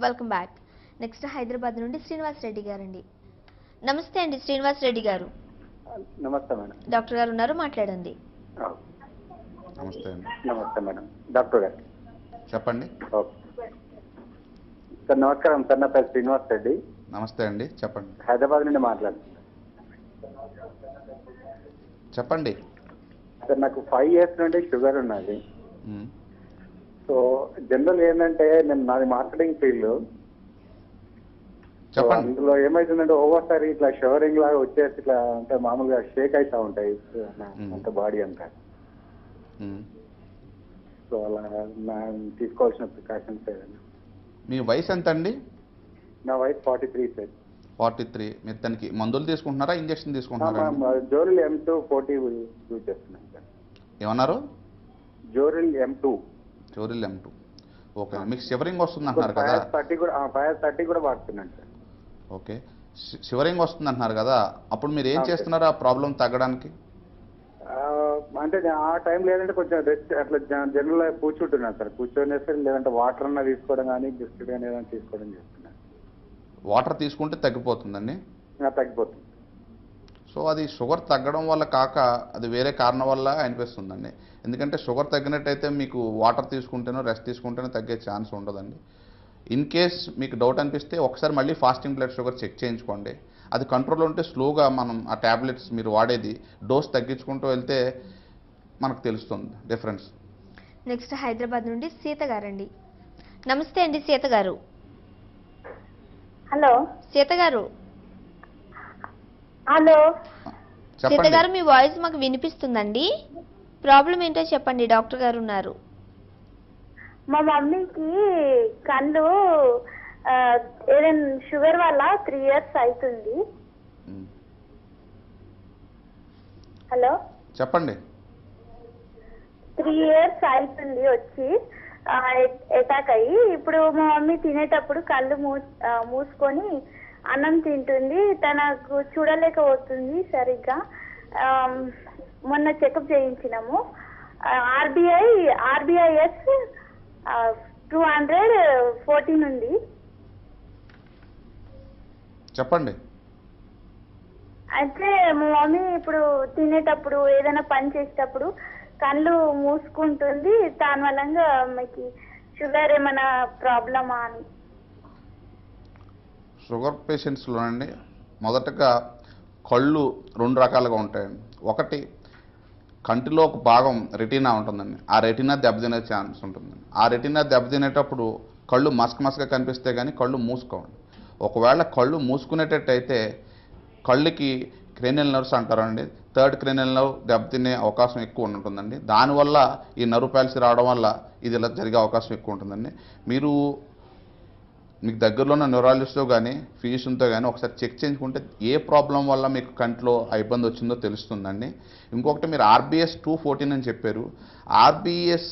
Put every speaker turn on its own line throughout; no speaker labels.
Welcome back. Next Hyderabad నుండి శ్రీనివాస్ రెడ్డి గారండి. నమస్తే అండి శ్రీనివాస్ రెడ్డి గారు.
నమస్తే మేడం.
డాక్టర్ గారు ఉన్నారు, మాట్లాడండి.
నమస్తే అండి.
నమస్తే మేడం. డాక్టర్ గారు
చెప్పండి.
సార్ నమస్కారం సార్, నా పేరు శ్రీనివాస్ రెడ్డి.
నమస్తే అండి, చెప్పండి.
హైదరాబాద్ నుండి మాట్లాడుతున్నాను.
చెప్పండి
సార్ నాకు 5 years నుండి షుగర్ ఉన్నది. సో జనరల్ ఏంటంటే నాది మార్కెటింగ్ ఫీల్డ్.
చెప్పండి.
అందులో ఏమైతుందంటే ఒక్కోసారి ఇట్లా షవరింగ్ లాగా వచ్చేసి ఇట్లా అంటే మామూలుగా షేక్ అవుతా ఉంటాయి అంత బాడీ అంతా. సో అలా తీసుకోవాల్సిన ప్రికాషన్స్ ఏదైనా.
మీ వయసు ఎంత అండి?
నా వయసు 43 సార్.
43. మీరు దానికి మందులు తీసుకుంటున్నారా, ఇంజక్షన్ తీసుకుంటున్నారా?
జోరిల్ M2 40 యూజ్ చేస్తున్నాను సార్.
ఏమన్నారు?
జోరిల్ M2.
జోరిల్ M2. ఓకే. మీకు షివరింగ్ వస్తుంది అంటున్నారు కదా?
530 కూడా వాడుతున్నాను సార్.
ఓకే. షివరింగ్ వస్తుంది అంటున్నారు కదా, అప్పుడు మీరు ఏం చేస్తున్నారు ఆ ప్రాబ్లం తగ్గడానికి?
అంటే ఆ టైం లేదంటే కొంచెం రెస్ట్ అట్లా జనరల్ కూర్చుంటున్నాను సార్. కూర్చొని సార్ లేదంటే వాటర్ అన్నా తీసుకోవడం కానీ బిస్కెట్ కానీ ఏదైనా తీసుకోవడం చేస్తున్నాను.
వాటర్ తీసుకుంటే తగ్గిపోతుందండి?
తగ్గిపోతుంది.
సో అది షుగర్ తగ్గడం వల్ల కాక అది వేరే కారణం వల్ల అనిపిస్తుందండి. ఎందుకంటే షుగర్ తగ్గినట్టయితే మీకు వాటర్ తీసుకుంటేనో రెస్ట్ తీసుకుంటేనో తగ్గే ఛాన్స్ ఉండదండి. ఇన్ కేస్ మీకు డౌట్ అనిపిస్తే ఒకసారి మళ్ళీ ఫాస్టింగ్ బ్లడ్ షుగర్ చెక్ చేయించుకోండి. అది కంట్రోల్లో ఉంటే స్లోగా మనం ఆ ట్యాబ్లెట్స్ మీరు వాడేది డోస్ తగ్గించుకుంటూ వెళ్తే మనకు తెలుస్తుంది డిఫరెన్స్.
నెక్స్ట్ హైదరాబాద్ నుండి సీత గారండి. నమస్తే అండి సీత గారు.
హలో
సీత గారు.
హలో
సీత గారు, మీ వాయిస్ మాకు వినిపిస్తుందండి. ప్రాబ్లం ఏంటో చెప్పండి, డాక్టర్ గారు ఉన్నారు.
మా మమ్మీకి కళ్ళు ఏదైనా షుగర్ వల్ల 3 years అవుతుంది. హలో
చెప్పండి.
3 years అవుతుంది వచ్చి అటాక్ అయ్యి. ఇప్పుడు మా మమ్మీ తినేటప్పుడు కళ్ళు మూసుకొని అన్నం తింటుంది. తనకు చూడలేకపోతుంది సరిగ్గా. మొన్న చెకప్ చేయించినాము. RBIS 214 ఉంది.
చెప్పండి.
అయితే మా మమ్మీ ఇప్పుడు తినేటప్పుడు ఏదైనా పని చేసేటప్పుడు కళ్ళు మూసుకుంటుంది. దాని వల్ల ఆమెకి షుగర్ ఏమైనా ప్రాబ్లమా అని.
షుగర్ పేషెంట్స్లోనండి మొదటగా కళ్ళు 2 రకాలుగా ఉంటాయండి. ఒకటి కంటిలో ఒక భాగం రెటీనా ఉంటుందండి. ఆ రెటీనా దెబ్బతినే ఛాన్స్ ఉంటుందండి. ఆ రెటీనా దెబ్బతినేటప్పుడు కళ్ళు మసకగా కనిపిస్తే కానీ కళ్ళు మూసుకోండి. ఒకవేళ కళ్ళు మూసుకునేటట్టయితే కళ్ళుకి క్రేనియల్ నర్వ్స్ అంటారండి, 3rd క్రేనియల్ నర్వ్ దెబ్బతినే అవకాశం ఎక్కువ ఉంటుందండి. దానివల్ల ఈ నర్వ్ ప్యాలసీ రావడం వల్ల ఇది ఇలా జరిగే అవకాశం ఎక్కువ ఉంటుందండి. మీకు దగ్గరలో ఉన్న న్యూరాలజిస్ట్తో కానీ ఫిజిషియన్తో కానీ ఒకసారి చెక్ చేయించుకుంటే ఏ ప్రాబ్లం వల్ల మీకు కంట్లో ఆ ఇబ్బంది వచ్చిందో తెలుస్తుందండి. ఇంకొకటి మీరు RBS 214 అని చెప్పారు. RBS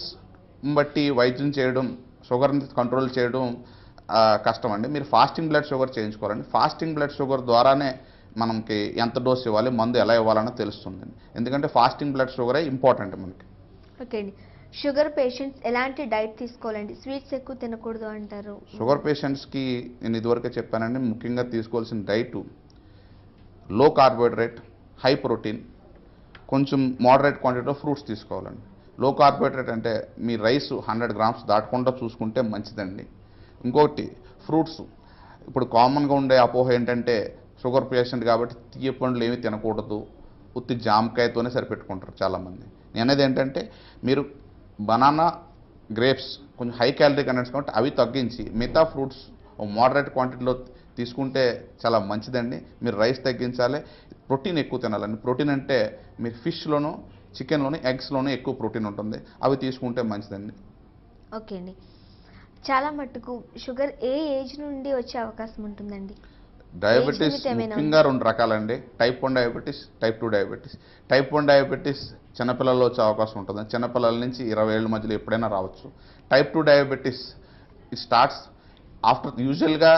బట్టి వైద్యం చేయడం, షుగర్ని కంట్రోల్ చేయడం కష్టం అండి. మీరు ఫాస్టింగ్ బ్లడ్ షుగర్ చేయించుకోవాలండి. ఫాస్టింగ్ బ్లడ్ షుగర్ ద్వారానే మనకి ఎంత డోస్ ఇవ్వాలి, మందు ఎలా ఇవ్వాలనో తెలుస్తుందండి. ఎందుకంటే ఫాస్టింగ్ బ్లడ్ షుగరే ఇంపార్టెంట్ మనకి.
ఓకే అండి. షుగర్ పేషెంట్స్ ఎలాంటి డైట్ తీసుకోవాలండి? స్వీట్స్ ఎక్కువ తినకూడదు అంటారు.
షుగర్ పేషెంట్స్కి నేను ఇదివరకే చెప్పానండి, ముఖ్యంగా తీసుకోవాల్సిన డైటు లో కార్బోహైడ్రేట్, హై ప్రోటీన్, కొంచెం మోడరేట్ క్వాంటిటీలో ఫ్రూట్స్ తీసుకోవాలండి. లో కార్బోహైడ్రేట్ అంటే మీ రైస్ 100 grams దాటకుండా చూసుకుంటే మంచిదండి. ఇంకొకటి ఫ్రూట్స్. ఇప్పుడు కామన్గా ఉండే అపోహ ఏంటంటే షుగర్ పేషెంట్ కాబట్టి తీయ పండ్లు ఏమీ తినకూడదు, ఉత్తి జామకాయతోనే సరిపెట్టుకుంటారు చాలామంది. నేనేది ఏంటంటే మీరు బనానా, గ్రేప్స్ కొంచెం హై క్యాలరీ కంటెంట్స్ కాబట్టి అవి తగ్గించి మిగతా ఫ్రూట్స్ మోడరేట్ క్వాంటిటీలో తీసుకుంటే చాలా మంచిదండి. మీరు రైస్ తగ్గించాలి, ప్రోటీన్ ఎక్కువ తినాలండి. ప్రోటీన్ అంటే మీరు ఫిష్లోను, చికెన్లోను, ఎగ్స్లోనూ ఎక్కువ ప్రోటీన్ ఉంటుంది, అవి తీసుకుంటే మంచిదండి.
ఓకే అండి. చాలా మట్టుకు షుగర్ ఏ ఏజ్ నుండి వచ్చే అవకాశం ఉంటుందండి?
డయాబెటీస్ ముఖ్యంగా 2 రకాలండి. Type 1 diabetes, type 2 diabetes. Type 1 diabetes చిన్నపిల్లల్లో వచ్చే అవకాశం ఉంటుంది. చిన్నపిల్లల నుంచి 20 ఏళ్ళ మధ్యలో ఎప్పుడైనా రావచ్చు. Type 2 diabetes it starts after యూజువల్గా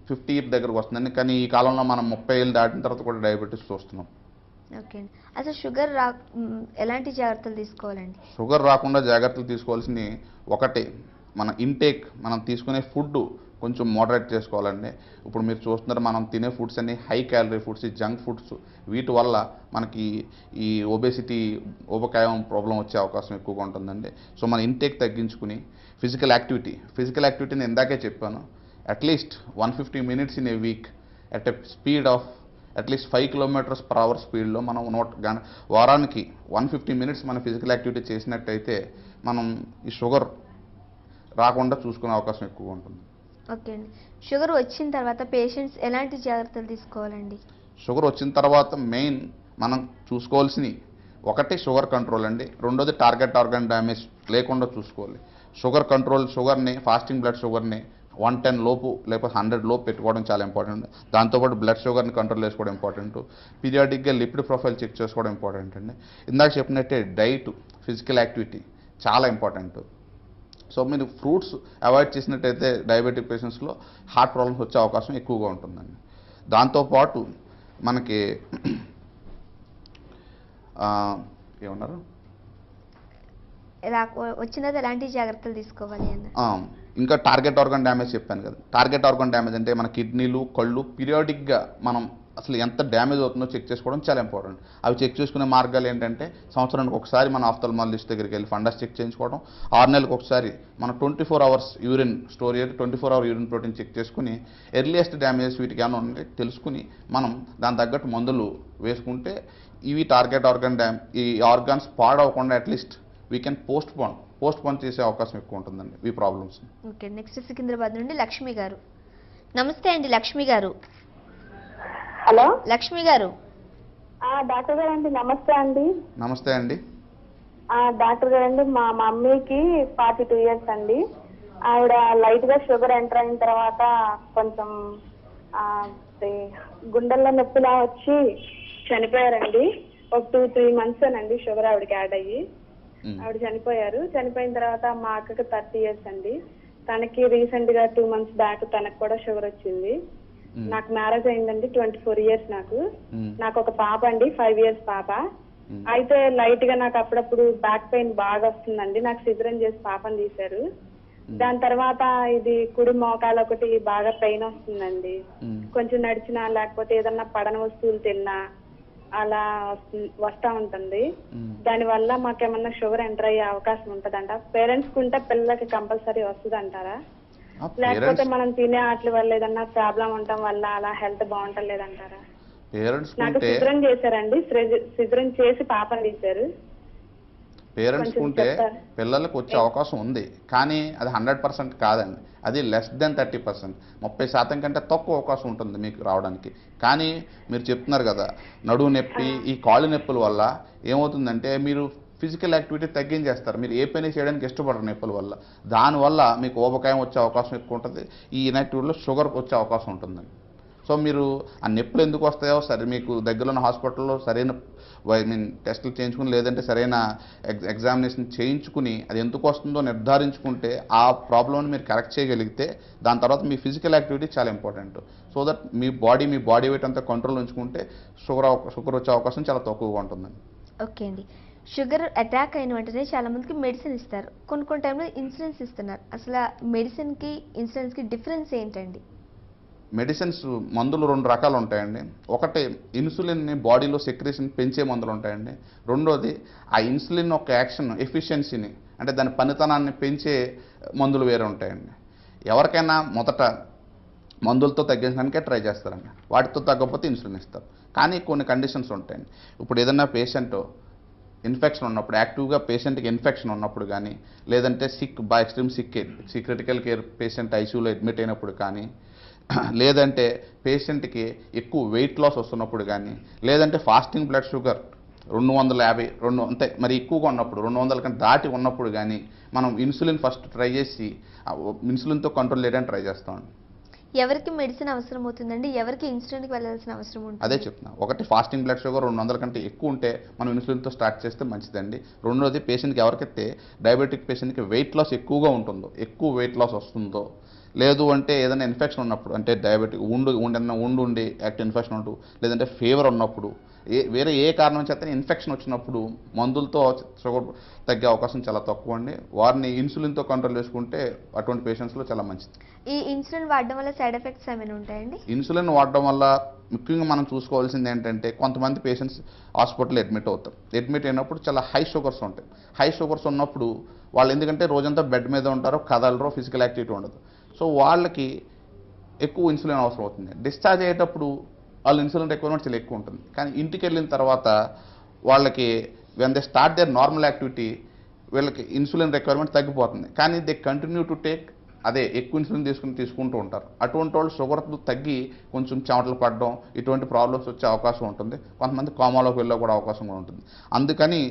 50 years దగ్గరకు వస్తుందండి. కానీ ఈ కాలంలో మనం 30 ఏళ్ళు దాటిన తర్వాత కూడా డయాబెటీస్ చూస్తున్నాం.
ఓకే అండి. అసలు షుగర్ ఎలాంటి జాగ్రత్తలు తీసుకోవాలండి?
షుగర్ రాకుండా జాగ్రత్తలు తీసుకోవాల్సింది ఒకటి మన ఇంటేక్ మనం తీసుకునే ఫుడ్ కొంచెం మోడరేట్ చేసుకోవాలండి. ఇప్పుడు మీరు చూస్తున్నారు మనం తినే ఫుడ్స్ అన్ని high calorie foods, junk foods, వీటి వల్ల మనకి ఈ ఒబేసిటీ ఊబకాయం ప్రాబ్లం వచ్చే అవకాశం ఎక్కువగా ఉంటుందండి. సో మన ఇంటేక్ తగ్గించుకుని ఫిజికల్ యాక్టివిటీని ఇందాకే చెప్పాను, at least 150 minutes in a week at a speed of at least 5 km/h స్పీడ్లో మనం వారానికి 150 minutes మన ఫిజికల్ యాక్టివిటీ చేసినట్టయితే మనం ఈ షుగర్ రాకుండా చూసుకునే అవకాశం ఎక్కువగా ఉంటుంది.
ఓకే అండి. షుగర్ వచ్చిన తర్వాత పేషెంట్స్ ఎలాంటి జాగ్రత్తలు తీసుకోవాలండి?
షుగర్ వచ్చిన తర్వాత మెయిన్ మనం చూసుకోవాల్సినవి ఒకటి షుగర్ కంట్రోల్ అండి, రెండోది టార్గెట్ ఆర్గాన్ డ్యామేజ్ లేకుండా చూసుకోవాలి. షుగర్ కంట్రోల్, షుగర్ని ఫాస్టింగ్ బ్లడ్ షుగర్ని 110 లోపు లేకపోతే 100 లోపు పెట్టుకోవడం చాలా ఇంపార్టెంట్. దాంతోపాటు బ్లడ్ షుగర్ని కంట్రోల్ చేసుకోవడం ఇంపార్టెంట్. పీరియాడిక్గా లిపిడ్ ప్రొఫైల్ చెక్ చేసుకోవడం ఇంపార్టెంట్ అండి. ఇందాక చెప్పినట్టే డైట్, ఫిజికల్ యాక్టివిటీ చాలా ఇంపార్టెంట్. సో మీరు ఫ్రూట్స్ అవాయిడ్ చేసినట్టయితే డయాబెటిక్ పేషెంట్స్లో హార్ట్ ప్రాబ్లమ్స్ వచ్చే అవకాశం ఎక్కువగా ఉంటుందండి. దాంతోపాటు మనకి ఏమన్నారు
వచ్చిన తర్వాత ఎలాంటి జాగ్రత్తలు తీసుకోవాలి అన్న?
ఇంకా టార్గెట్ ఆర్గాన్ డ్యామేజ్ చెప్పాను కదా. టార్గెట్ ఆర్గాన్ డ్యామేజ్ అంటే మన కిడ్నీలు, కళ్ళు పీరియాడిక్గా మనం అసలు ఎంత డ్యామేజ్ అవుతుందో చెక్ చేసుకోవడం చాలా ఇంపార్టెంట్. అవి చెక్ చేసుకునే మార్గాలు ఏంటంటే సంవత్సరానికి ఒకసారి మన ఆఫ్థల్మాలజిస్ట్ దగ్గరికి వెళ్ళి ఫండస్ చెక్ చేయించుకోవడం, 6 నెలలకు ఒకసారి మన 24 hours urine store 24 hour urine protein check చేసుకుని ఎర్లియస్ట్ డ్యామేజెస్ వీటికి ఏమైనా ఉంటే తెలుసుకుని మనం దాని తగ్గట్టు మందులు వేసుకుంటే ఇవి టార్గెట్ ఆర్గాన్ ఈ ఆర్గాన్స్ పాడవకుండా at least we can post phone చేసే అవకాశం ఎక్కువ ఉంటుందండి ఈ ప్రాబ్లమ్స్.
ఓకే. నెక్స్ట్ సికింద్రాబాద్ నుండి లక్ష్మి గారు. నమస్తే అండి లక్ష్మి గారు.
హలో
లక్ష్మి గారు.
డాక్టర్ గారు అండి, నమస్తే అండి.
నమస్తే అండి.
డాక్టర్ గారు అండి, మా మమ్మీకి 42 years అండి. ఆవిడ లైట్ గా షుగర్ ఎంటర్ అయిన తర్వాత కొంచెం గుండెల్లో నొప్పిలా వచ్చి చనిపోయారండి. ఒక 2-3 months అండి షుగర్ ఆవిడకి యాడ్ అయ్యి ఆవిడ చనిపోయారు. చనిపోయిన తర్వాత మా అక్కకి 30 years అండి. తనకి రీసెంట్ గా 2 months బ్యాక్ తనకు కూడా షుగర్ వచ్చింది. నాకు మ్యారేజ్ అయిందండి, 24 years నాకు ఒక పాప అండి, 5 years పాప. అయితే లైట్ గా నాకు అప్పుడప్పుడు బ్యాక్ పెయిన్ బాగా వస్తుందండి. నాకు సిజరన్ చేసి పాపని తీశారు. దాని తర్వాత ఇది కుడి మోకాలు ఒకటి బాగా పెయిన్ వస్తుందండి. కొంచెం నడిచినా లేకపోతే ఏదన్నా పడని వస్తువులు తిన్నా అలా వస్తా ఉంటుంది. దాని వల్ల మాకేమన్నా షుగర్ ఎంటర్ అయ్యే అవకాశం ఉంటదంట? పేరెంట్స్ కుంటే పిల్లలకి కంపల్సరీ వస్తుంది అంటారా? లేకపోతే మనం తినే వాటి వల్ల ఏదన్నా ప్రాబ్లం ఉండటం వల్ల అలా హెల్త్ బాగుంటలేదంటారా? నాకు సిజరన్ చేశారండి, సిజరన్ చేసి పాపని తీశారు.
పేరెంట్స్ ఉంటే పిల్లలకు వచ్చే అవకాశం ఉంది, కానీ అది 100% కాదండి. అది లెస్ దెన్ 30%, 30% కంటే తక్కువ అవకాశం ఉంటుంది మీకు రావడానికి. కానీ మీరు చెప్తున్నారు కదా నడువు నొప్పి, ఈ కాళ్ళు నొప్పుల వల్ల ఏమవుతుందంటే మీరు ఫిజికల్ యాక్టివిటీ తగ్గించేస్తారు. మీరు ఏ పని చేయడానికి ఇష్టపడరు నొప్పుల వల్ల. దానివల్ల మీకు ఊబకాయం వచ్చే అవకాశం ఎక్కువ ఉంటుంది. ఈ ఇన్యాక్టివిటీలో షుగర్ వచ్చే అవకాశం ఉంటుందండి. సో మీరు ఆ నొప్పులు ఎందుకు వస్తాయో సరే మీకు దగ్గరలో ఉన్న హాస్పిటల్లో సరైన టెస్టులు చేయించుకుని లేదంటే సరైన ఎగ్జామినేషన్ చేయించుకుని అది ఎందుకు వస్తుందో నిర్ధారించుకుంటే ఆ ప్రాబ్లమ్ని మీరు కరెక్ట్ చేయగలిగితే దాని తర్వాత మీ ఫిజికల్ యాక్టివిటీ చాలా important. So that me body weight అంతా కంట్రోల్ ఉంచుకుంటే షుగర్ వచ్చే అవకాశం చాలా తక్కువగా ఉంటుందండి.
ఓకే అండి. షుగర్ అటాక్ అయిన వెంటనే చాలా మందికి మెడిసిన్ ఇస్తారు, కొన్ని టైంలో ఇన్సులిన్స్ ఇస్తున్నారు. అసలు మెడిసిన్కి ఇన్సులిన్స్కి డిఫరెన్స్ ఏంటండి?
మెడిసిన్స్ మందులు 2 రకాలు ఉంటాయండి. ఒకటి ఇన్సులిన్ని బాడీలో సెక్రేషన్ పెంచే మందులు ఉంటాయండి. రెండోది ఆ ఇన్సులిన్ ఒక యాక్షన్ ఎఫిషియన్సీని అంటే దాని పనితనాన్ని పెంచే మందులు వేరే ఉంటాయండి. ఎవరికైనా మొదట మందులతో తగ్గించడానికే ట్రై చేస్తారండి, వాటితో తగ్గకపోతే ఇన్సులిన్ ఇస్తారు. కానీ కొన్ని కండిషన్స్ ఉంటాయండి. ఇప్పుడు ఏదైనా పేషెంట్ ఇన్ఫెక్షన్ ఉన్నప్పుడు, యాక్టివ్గా పేషెంట్కి ఇన్ఫెక్షన్ ఉన్నప్పుడు కానీ, లేదంటే ఎక్స్ట్రీమ్ క్రిటికల్ కేర్ పేషెంట్ ఐసీయూలో అడ్మిట్ అయినప్పుడు కానీ, లేదంటే పేషెంట్కి ఎక్కువ వెయిట్ లాస్ వస్తున్నప్పుడు కానీ, లేదంటే ఫాస్టింగ్ బ్లడ్ షుగర్ 250 అంతే మరి ఎక్కువగా ఉన్నప్పుడు 200 కంటే దాటి ఉన్నప్పుడు కానీ మనం ఇన్సులిన్ ఫస్ట్ ట్రై చేసి ఇన్సులిన్తో కంట్రోల్ చేయడానికి ట్రై చేస్తామండి.
ఎవరికి మెడిసిన్ అవసరం అవుతుందండి, ఎవరికి ఇన్సులిన్కి వెళ్ళాల్సిన అవసరం ఉంటుంది?
అదే చెప్తున్నా. ఒకటి ఫాస్టింగ్ బ్లడ్ షుగర్ 200 కంటే ఎక్కువ ఉంటే మనం ఇన్సులిన్తో స్టార్ట్ చేస్తే మంచిదండి. రెండోది పేషెంట్కి ఎవరికైతే డయాబెటిక్ పేషెంట్కి వెయిట్ లాస్ ఎక్కువగా ఉంటుందో, ఎక్కువ వెయిట్ లాస్ వస్తుందో, లేదు అంటే ఏదైనా ఇన్ఫెక్షన్ ఉన్నప్పుడు అంటే డయాబెటిక్ ఉండి యాక్టివ్ ఇన్ఫెక్షన్ ఉంటూ, లేదంటే ఫీవర్ ఉన్నప్పుడు, వేరే ఏ కారణం చేత ఇన్ఫెక్షన్ వచ్చినప్పుడు మందులతో షుగర్ తగ్గే అవకాశం చాలా తక్కువ అండి. వారిని ఇన్సులిన్తో కంట్రోల్ చేసుకుంటే అటువంటి పేషెంట్స్లో చాలా మంచిది.
ఈ ఇన్సులిన్ వాడడం వల్ల సైడ్ ఎఫెక్ట్స్ ఏమైనా ఉంటాయండి?
ఇన్సులిన్ వాడడం వల్ల ముఖ్యంగా మనం చూసుకోవాల్సింది ఏంటంటే కొంతమంది పేషెంట్స్ హాస్పిటల్లో అడ్మిట్ అవుతారు. అడ్మిట్ అయినప్పుడు చాలా హై షుగర్స్ ఉంటాయి. హై షుగర్స్ ఉన్నప్పుడు వాళ్ళు ఎందుకంటే రోజంతా బెడ్ మీద ఉంటారో, కదలరో, ఫిజికల్ యాక్టివిటీ ఉండదు. సో వాళ్ళకి ఎక్కువ ఇన్సులిన్ అవసరం అవుతుంది. డిశ్చార్జ్ అయ్యేటప్పుడు వాళ్ళ ఇన్సులిన్ రిక్వైర్మెంట్ చాలా ఎక్కువ ఉంటుంది. కానీ ఇంటికి వెళ్ళిన తర్వాత వాళ్ళకి when they start there normal activity వీళ్ళకి ఇన్సులిన్ రిక్వైర్మెంట్ తగ్గిపోతుంది. కానీ దే కంటిన్యూ టు టేక్ అదే ఎక్కువ ఇన్సులిన్ తీసుకుంటూ ఉంటారు. అటువంటి వాళ్ళు షుగర్ తగ్గి కొంచెం చెమటలు పడడం ఇటువంటి ప్రాబ్లమ్స్ వచ్చే అవకాశం ఉంటుంది. కొంతమంది కోమాలోకి వెళ్ళే కూడా అవకాశం కూడా ఉంటుంది. అందుకని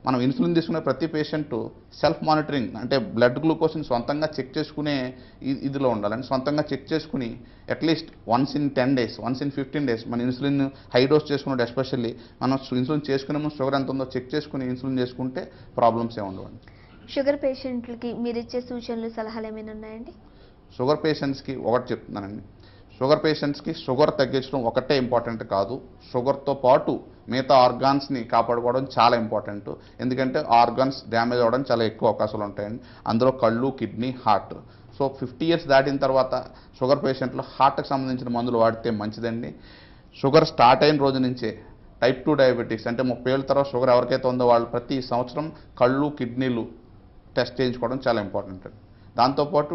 మనం ఇన్సులిన్ తీసుకునే ప్రతి పేషెంట్ సెల్ఫ్ మానిటరింగ్ అంటే బ్లడ్ గ్లూకోజ్ని సొంతంగా చెక్ చేసుకునే ఇదిలో ఉండాలని సొంతంగా చెక్ చేసుకుని at least once in 10 days, once in 15 days మన ఇన్సులిన్ హై డోస్ చేసుకున్నట్టు ఎస్పెషల్లీ మనం ఇన్సులిన్ చేసుకునే ముందు షుగర్ ఎంత ఉందో చెక్ చేసుకుని ఇన్సులిన్ చేసుకుంటే ప్రాబ్లమ్స్ ఏ ఉండవండి.
షుగర్ పేషెంట్లకి మీరు ఇచ్చే సూచనలు సలహాలు ఏమైనా ఉన్నాయండి?
షుగర్ పేషెంట్స్కి ఒకటి చెప్తున్నానండి. షుగర్ పేషెంట్స్కి షుగర్ తగ్గించడం ఒకటే ఇంపార్టెంట్ కాదు, షుగర్తో పాటు మిగతా ఆర్గాన్స్ని కాపాడుకోవడం చాలా ఇంపార్టెంట్. ఎందుకంటే ఆర్గాన్స్ డ్యామేజ్ అవ్వడం చాలా ఎక్కువ అవకాశాలు ఉంటాయండి. అందులో కళ్ళు, కిడ్నీ, హార్ట్. సో 50 years దాటిన తర్వాత షుగర్ పేషెంట్లు హార్ట్కి సంబంధించిన మందులు వాడితే మంచిదండి. షుగర్ స్టార్ట్ అయిన రోజు నుంచే టైప్ 2 డయాబెటిక్స్ అంటే 30 ఏళ్ళ తర్వాత షుగర్ ఎవరికైతే ఉందో వాళ్ళు ప్రతి సంవత్సరం కళ్ళు, కిడ్నీలు టెస్ట్ చేయించుకోవడం చాలా ఇంపార్టెంట్ అండి. దాంతోపాటు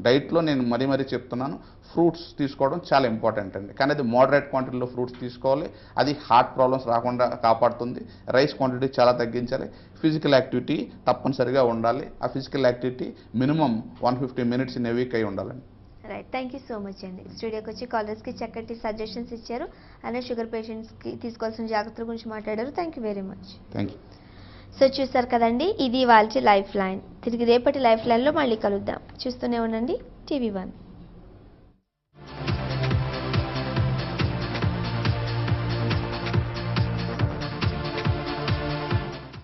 డైట్లో నేను మరీ చెప్తున్నాను, ఫ్రూట్స్ తీసుకోవడం చాలా ఇంపార్టెంట్ అండి. కానీ అది మోడరేట్ క్వాంటిటీలో ఫ్రూట్స్ తీసుకోవాలి. అది హార్ట్ ప్రాబ్లమ్స్ రాకుండా కాపాడుతుంది. రైస్ క్వాంటిటీ చాలా తగ్గించాలి. ఫిజికల్ యాక్టివిటీ తప్పనిసరిగా ఉండాలి. ఆ physical activity minimum 150 minutes in a week అయి ఉండాలండి.
Right, thank you so much అండి. స్టూడియోకి వచ్చి కాలర్స్కి చక్కటి సజెషన్స్ ఇచ్చారు. అలానే షుగర్ పేషెంట్స్కి తీసుకోవాల్సిన జాగ్రత్తల గురించి మాట్లాడారు. Thank you very much.
Thank you.
So చూసారు కదండి, ఇది వాళ్ళ లైఫ్ లైన్. తిరిగి రేపటి లైఫ్ లైన్లో మళ్ళీ కలుద్దాం. చూస్తూనే ఉండండి TV1.